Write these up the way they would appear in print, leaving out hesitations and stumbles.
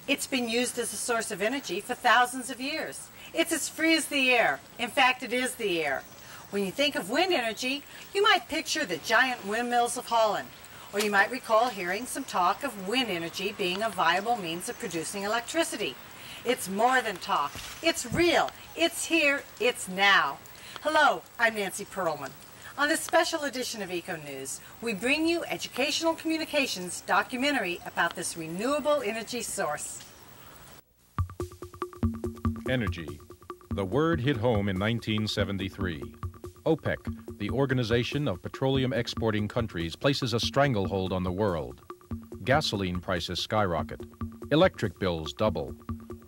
It's been used as a source of energy for thousands of years. It's as free as the air. In fact, it is the air. When you think of wind energy, you might picture the giant windmills of Holland, or you might recall hearing some talk of wind energy being a viable means of producing electricity. It's more than talk. It's real. It's here. It's now. Hello, I'm Nancy Perlman. On this special edition of Eco News, we bring you Educational Communications documentary about this renewable energy source. Energy. The word hit home in 1973. OPEC, the Organization of Petroleum Exporting Countries, places a stranglehold on the world. Gasoline prices skyrocket. Electric bills double.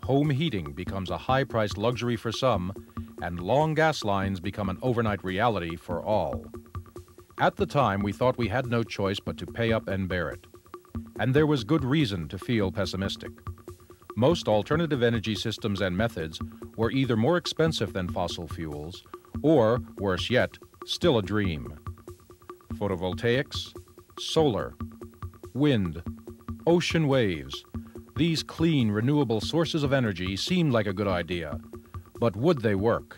Home heating becomes a high-priced luxury for some, and long gas lines become an overnight reality for all. At the time, we thought we had no choice but to pay up and bear it. And there was good reason to feel pessimistic. Most alternative energy systems and methods were either more expensive than fossil fuels, or, worse yet, still a dream. Photovoltaics, solar, wind, ocean waves, these clean, renewable sources of energy seemed like a good idea. But would they work?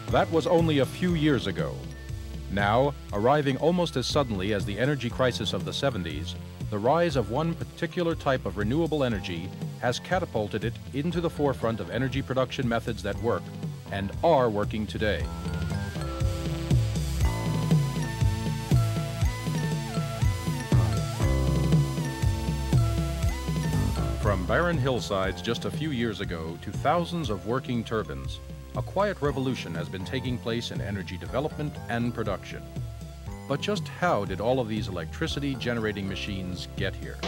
That was only a few years ago. Now, arriving almost as suddenly as the energy crisis of the 70s, the rise of one particular type of renewable energy has catapulted it into the forefront of energy production methods that work, and are working today. From barren hillsides just a few years ago to thousands of working turbines, a quiet revolution has been taking place in energy development and production. But just how did all of these electricity-generating machines get here?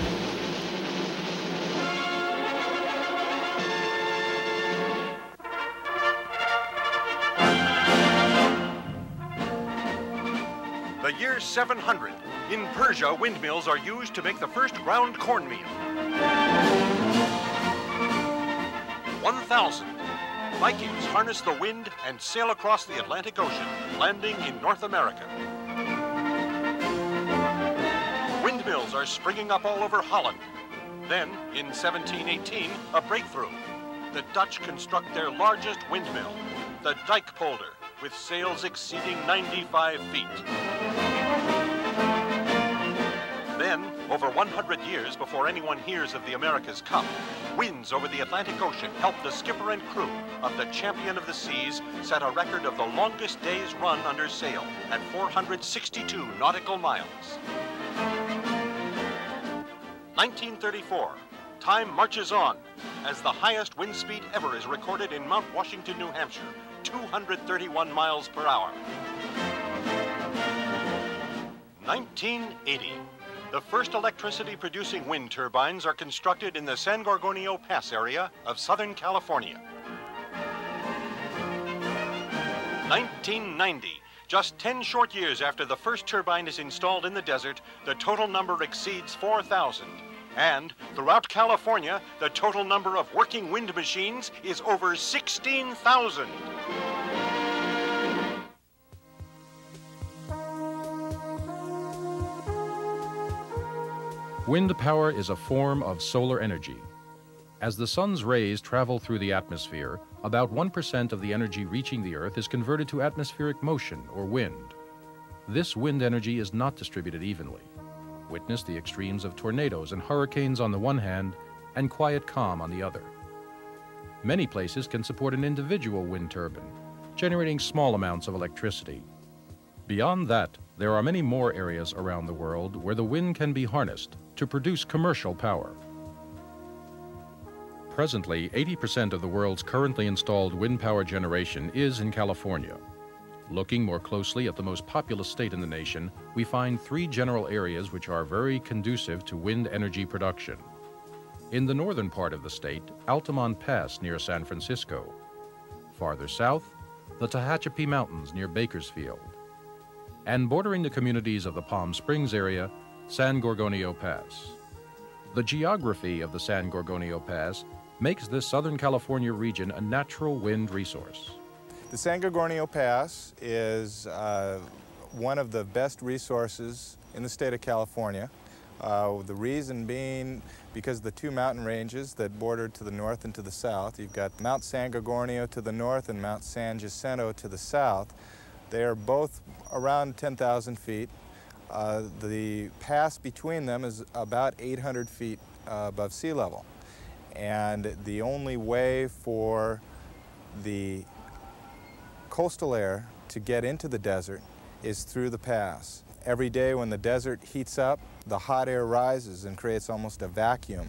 The year 700. In Persia, windmills are used to make the first ground cornmeal. 1000. Vikings harness the wind and sail across the Atlantic Ocean, landing in North America. Windmills are springing up all over Holland. Then, in 1718, a breakthrough. The Dutch construct their largest windmill, the Dijkpolder, with sails exceeding 95 feet. Then, over 100 years before anyone hears of the America's Cup, winds over the Atlantic Ocean help the skipper and crew of the champion of the seas set a record of the longest day's run under sail at 462 nautical miles. 1934. Time marches on as the highest wind speed ever is recorded in Mount Washington, New Hampshire, 231 miles per hour. 1980. The first electricity-producing wind turbines are constructed in the San Gorgonio Pass area of Southern California. 1990. Just 10 short years after the first turbine is installed in the desert, the total number exceeds 4,000. And throughout California, the total number of working wind machines is over 16,000. Wind power is a form of solar energy. As the sun's rays travel through the atmosphere, about 1% of the energy reaching the Earth is converted to atmospheric motion, or wind. This wind energy is not distributed evenly. Witness the extremes of tornadoes and hurricanes on the one hand, and quiet calm on the other. Many places can support an individual wind turbine, generating small amounts of electricity. Beyond that, there are many more areas around the world where the wind can be harnessed to produce commercial power. Presently, 80% of the world's currently installed wind power generation is in California. Looking more closely at the most populous state in the nation, we find three general areas which are very conducive to wind energy production. In the northern part of the state, Altamont Pass near San Francisco. Farther south, the Tehachapi Mountains near Bakersfield. And bordering the communities of the Palm Springs area, San Gorgonio Pass. The geography of the San Gorgonio Pass makes this Southern California region a natural wind resource. The San Gorgonio Pass is one of the best resources in the state of California. The reason being because the two mountain ranges that border to the north and to the south, you've got Mount San Gorgonio to the north and Mount San Jacinto to the south. They are both around 10,000 feet. The pass between them is about 800 feet above sea level. And the only way for the coastal air to get into the desert is through the pass. Every day when the desert heats up, the hot air rises and creates almost a vacuum.